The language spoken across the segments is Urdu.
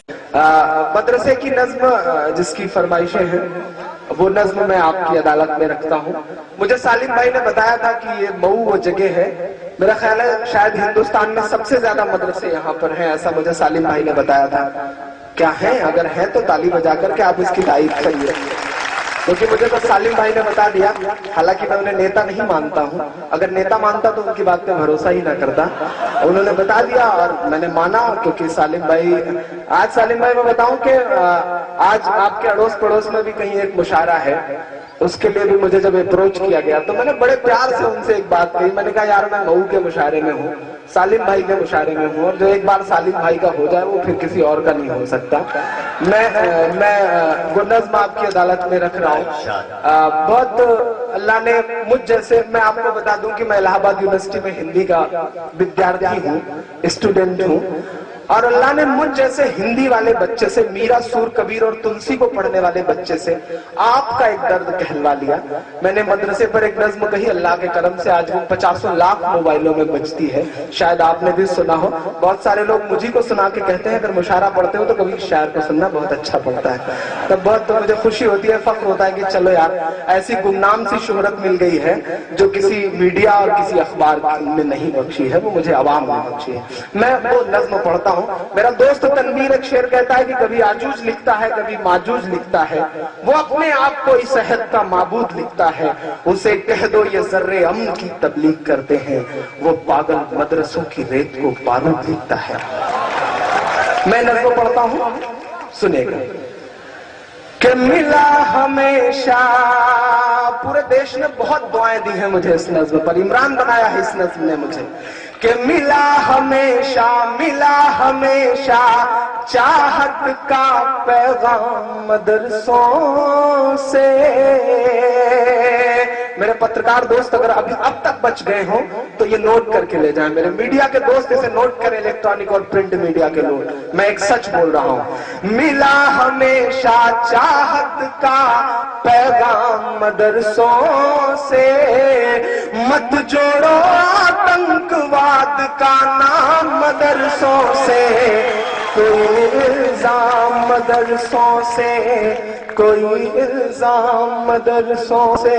مدرسے کی نظم جس کی فرمائشیں ہیں وہ نظم میں آپ کی عدالت میں رکھتا ہوں. مجھے سالم بھائی نے بتایا تھا کہ یہ مئو وہ جگہ ہے، میرا خیال ہے شاید ہندوستان میں سب سے زیادہ مدرسے یہاں پر ہیں، ایسا مجھے سالم بھائی نے بتایا تھا. کیا ہیں؟ اگر ہیں تو تالی بجا کر کے آپ اس کی تائید کریے، کیونکہ مجھے تو سالم بھائی نے بتا دیا. حالانکہ میں انہیں نیتا نہیں مانتا ہوں، اگر نیتا مانتا تو ان کی بات پہ بھروسہ ہی نہ کرتا. انہوں نے بتا دیا اور میں نے مانا، کیونکہ سالم بھائی میں بتاؤں کہ آج آپ کے اڑوس پڑوس میں بھی کہیں ایک مشاعرہ ہے، اس کے لیے بھی مجھے جب اپروچ کیا گیا تو میں نے بڑے پیار سے ان سے ایک بات کہی. میں نے کہا یار میں مئو کے مشاعرے میں ہوں، سالم بھائی کے مشاعرے میں ہوں، اور جو ایک بار سالم بھائی کا ہو جائے وہ پھر کسی اور کا نہیں ہو سکتا. میں وہ نظم آپ کی عدالت میں رکھ رہا ہوں. بہت اللہ نے مجھ جیسے، میں آپ کو بتا دوں کہ میں الہ آباد یونیورسٹی میں ہندی کا ودیارتھی ہوں، اسٹوڈنٹ ہوں، اور اللہ نے مجھ جیسے ہندی والے بچے سے، میرا سور کبیر اور تلسی کو پڑھنے والے بچے سے آپ کا ایک درد کہلوا لیا. میں نے مدرسے پر ایک نظم کہی، اللہ کے کرم سے آج وہ 50 لاکھ موبائلوں میں بجتی ہے، شاید آپ نے بھی سنا ہو. بہت سارے لوگ مجھے کو سنا کے کہتے ہیں اگر مشاعرہ پڑھتے ہو تو کبھی شاعر کو سننا بہت اچھا پڑتا ہے. تب بہت مجھے خوشی ہوتی ہے، فخر ہوتا ہے کہ چلو یار ایسی گمنام سی شہرت مل گئی ہے جو کسی میڈیا اور کسی اخبار میں نہیں بخشی ہے، وہ مجھے عوام نے بخشی ہے. میں وہ نظم پڑھتا ہوں. میرا دوست تنویر ایک شعر کہتا ہے کہ کبھی آجوج لکھتا ہے کبھی ماجوج لکھتا ہے، وہ اپنے آپ کو اس عہد کا معبود لکھتا ہے، اسے کہہ دو یہ ذرے امن کی تبلیغ کرتے ہیں، وہ پاگل مدرسوں کی ریت کو بارود لکھتا ہے. میں نظم پڑھتا ہوں، سنے گا. کہ ملا ہمیشہ، پورے دیش نے بہت دعائیں دی ہیں مجھے اس نظم پر، عمران بنایا ہے اس نظم نے مجھے. کہ ملا ہمیشہ چاہت کا پیغام مدرسوں سے. میرے پترکار دوست اگر اب تک بچ گئے ہوں تو یہ نوٹ کر کے لے جائیں، میرے میڈیا کے دوست اسے نوٹ کریں، الیکٹرانک اور پرنٹ میڈیا کے لوگ، میں ایک سچ بول رہا ہوں. ملا ہمیشہ چاہت کا پیغام مدرسوں سے، مت جوڑو آتنکواد کا نام مدرسوں سے، کوئی الزام مدرسوں سے، کوئی الزام مدرسوں سے.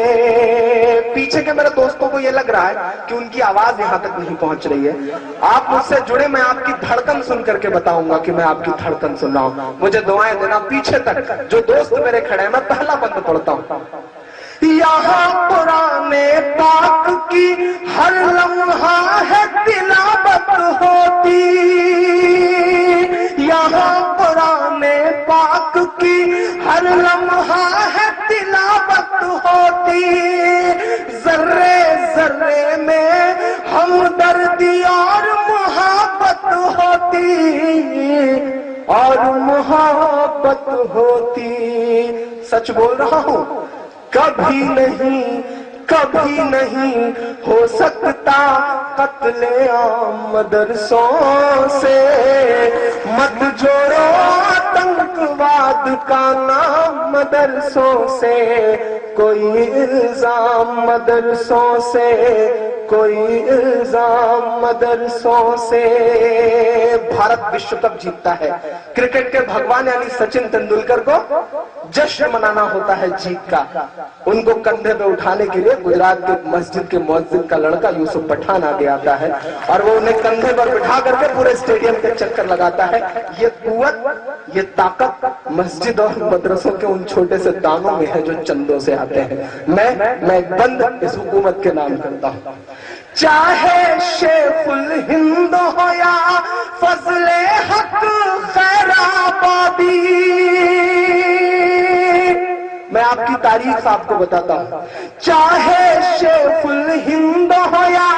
پیچھے کے میرے دوستوں کو یہ لگ رہا ہے کہ ان کی آواز یہاں تک نہیں پہنچ رہی ہے. آپ مجھ سے جڑے، میں آپ کی دھڑکن سن کر کے بتاؤں گا کہ میں آپ کی دھڑکن سن رہا ہوں. مجھے دعائیں دینا پیچھے تک جو دوست میرے کھڑے ہیں. میں پہلا بند پڑھتا ہوں. یہاں قرآن پاک کی ہر لمحہ ہے تلاوت ہوتی، یہاں قرآن پاک کی ہر لمحہ ہے تلاوت ہوتی، ذرے ذرے میں ہمدردی اور محبت ہوتی، اور محبت ہوتی. سچ بول رہا ہوں، کبھی نہیں ہو سکتا قتل عام مدرسوں سے، مت جوڑو آتنکواد کا نام مدرسوں سے، کوئی الزام مدرسوں سے، کوئی الزام مدرسوں سے. بھارت وشو کپ جیتتا ہے، کرکٹ کے بھگوان یعنی سچن تندولکر کو جشن منانا ہوتا ہے جیت کا. ان کو کندھے پہ اٹھانے کے لیے گجرات کے مسجد کے مؤذن کا لڑکا یوسف پٹھان آگے آتا ہے اور وہ انہیں کندھے پر بٹھا کر کے پورے اسٹیڈیم کے چکر لگاتا ہے. یہ قوت، یہ طاقت مسجد اور مدرسوں کے ان چھوٹے سے دانوں میں ہے جو چندوں سے آتے ہیں. میں بند اس حکومت کے نام کرتا ہوں. چاہے شیخ الہند ہو یا فضل حق خیر آبادی، میں آپ کی تاریخ آپ کو بتاتا ہوں. چاہے شیخ الہند ہو یا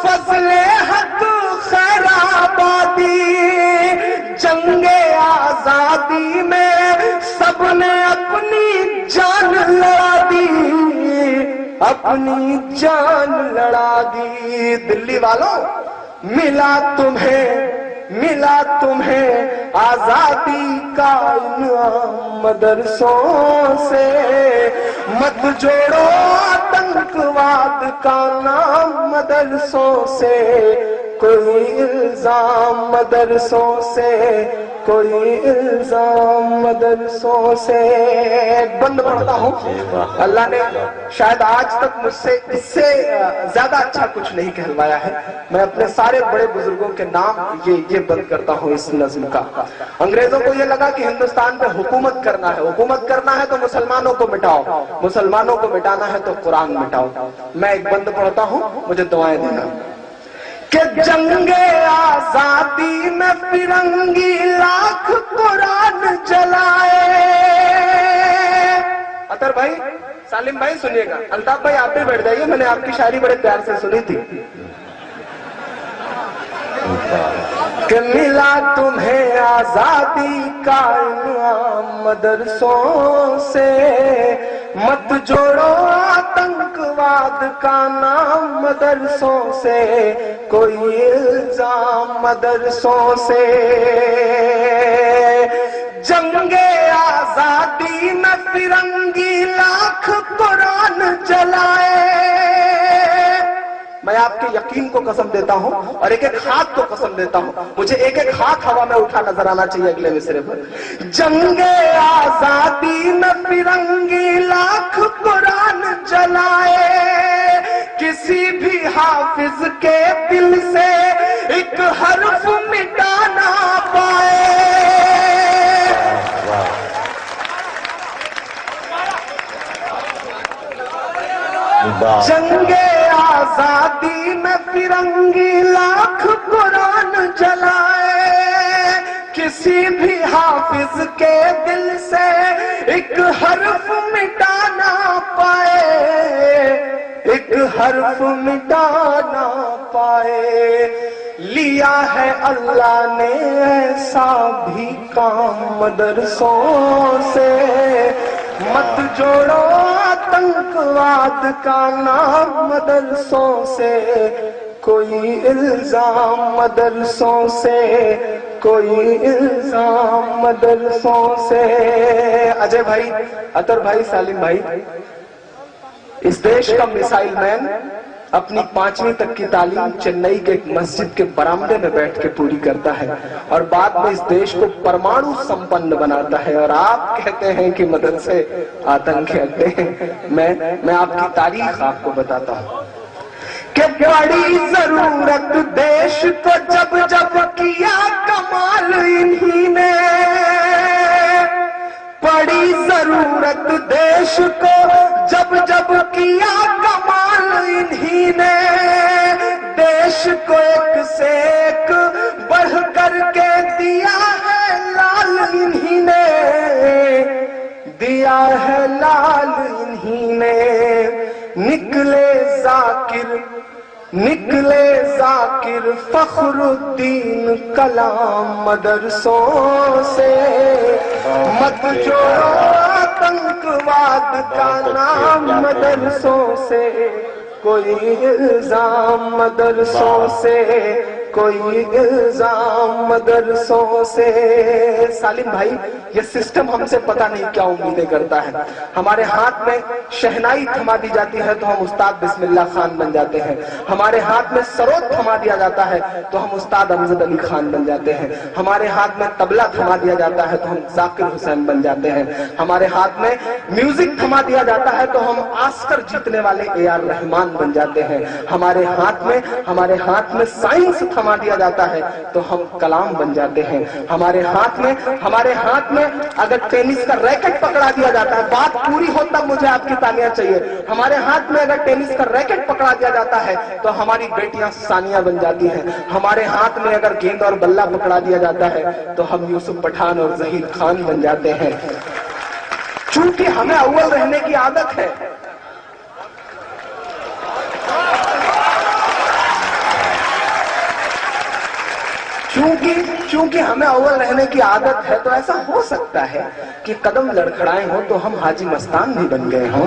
فضل حق خیر آبادی، جنگ آزادی میں سب نے اپنی جان لڑا دی، اپنی جان لڑا دی. دلی والوں، ملا تمہیں آزادی کا انعام مدرسوں سے، مت جوڑو آتنکواد کا نام مدرسوں سے، کوئی الزام مدرسوں سے، کوئی الزام مدرسوں سے. بند پڑھتا ہوں. اللہ نے شاید آج تک مجھ سے اس سے زیادہ اچھا کچھ نہیں کہلوایا ہے. میں اپنے سارے بڑے بزرگوں کے نام یہ بند کرتا ہوں اس نظم کا. انگریزوں کو یہ لگا کہ ہندوستان پہ حکومت کرنا ہے. حکومت کرنا ہے تو مسلمانوں کو مٹاؤ, مسلمانوں کو مٹانا ہے تو قرآن مٹاؤ. میں ایک بند پڑھتا ہوں, مجھے دعائیں دینا. کہ جنگ آزادی میں فرنگی لاکھ قرآن جلائے. عطر بھائی, سالم بھائی سنیے گا. الطاف بھائی آپ بھی بیٹھ جائیے, میں نے آپ کی شاعری بڑے پیار سے سنی تھی. کہ ملا تمہیں آزادی کا انعام مدرسوں سے, مت جوڑو آتنکواد کا نام مدرسوں سے, کوئی الزام مدرسوں سے. جنگ آزادی میں فرنگی لاکھ قرآن جلائے. میں آپ کے یقین کو قسم دیتا ہوں اور ایک ایک ہاتھ کو قسم دیتا ہوں, مجھے ایک ایک ہاتھ ہوا میں اٹھا نظر آنا چاہیے اگلے مصرے پر. جنگ آزادی میں فرنگی لاکھ قرآن جلائے, کسی بھی حافظ کے دل سے ایک حرف مٹا نہ پائے. جنگ آزادی میں فرنگی لاکھ قرآن جلائے, کسی بھی حافظ کے دل سے ایک حرف مٹا نہ پائے, ایک حرف مٹا نہ پائے. لیا ہے اللہ نے ایسا بھی کام مدرسوں سے, مت جوڑو آتنکواد کا نام مدرسوں سے, کوئی الزام مدرسوں سے, کوئی الزام مدرسوں سے. اجے بھائی, عطر بھائی, سالم بھائی, اس دیش کا میسائل مین اپنی 5ویں تک کی تعلیم چنئی کے ایک مسجد کے برآمدے میں بیٹھ کے پوری کرتا ہے اور بعد میں اس دیش کو پرمانو سمپن بناتا ہے, اور آپ کہتے ہیں کہ مدرسے آتنک کے اڈے ہیں. میں آپ کی تاریخ آپ کو بتاتا ہوں کہ بڑی ضرورت دیش کو جب جب کیا کمال انہی نے, بڑی ضرورت دیش کو جب جب کیا کمال انہی نے, دیش کو ایک سے ایک بڑھ کر کے دیا ہے لال انہی نے, دیا ہے لال انہی نے. نکلے ذاکر فخر الدین کلام مدرسوں سے, مت جوڑو آتنکواد کا نام مدرسوں سے, کوئی الزام مدرسوں سے, کوئی الزام مدرسوں سے. سالم بھائی, یہ سسٹم ہم سے پتہ نہیں کیا امیدیں کرتا ہے. ہمارے ہاتھ میں شہنائی تھما دی جاتی ہے تو ہم استاد بسم اللہ خان بن جاتے ہیں. ہمارے ہاتھ میں سروت تھما دیا جاتا ہے تو ہم استاد امجد علی خان بن جاتے ہیں. ہمارے ہاتھ میں طبلہ تھما دیا جاتا ہے تو ہم ذاکر حسین بن جاتے ہیں. ہمارے ہاتھ میں میوزک تھما دیا جاتا ہے تو ہم آسکر جیتنے والے اے آر رحمان بن جاتے ہیں. ہمارے ہاتھ میں سائنس تھما دیا جاتا ہے تو ہم کلام بن جاتے ہیں. ہمارے ہاتھ میں اگر ٹینس کا ریکٹ پکڑا دیا جاتا ہے, بات پوری ہو تب مجھے آپ کی تالیاں چاہیے, ہمارے ہاتھ میں اگر ٹینس کا ریکٹ پکڑا دیا جاتا ہے تو ہماری بیٹیاں ثانیہ بن جاتی ہیں. ہمارے ہاتھ میں اگر گیند اور بلہ پکڑا دیا جاتا ہے تو ہم یوسف پٹھان اور زہید خان بن جاتے ہیں. چونکہ ہمیں اول رہنے کی عادت ہے, چونکہ ہمیں اول رہنے کی عادت ہے تو ایسا ہو سکتا ہے کہ قدم لڑکھڑائے ہوں تو ہم حاجی مستان بھی بن گئے ہوں,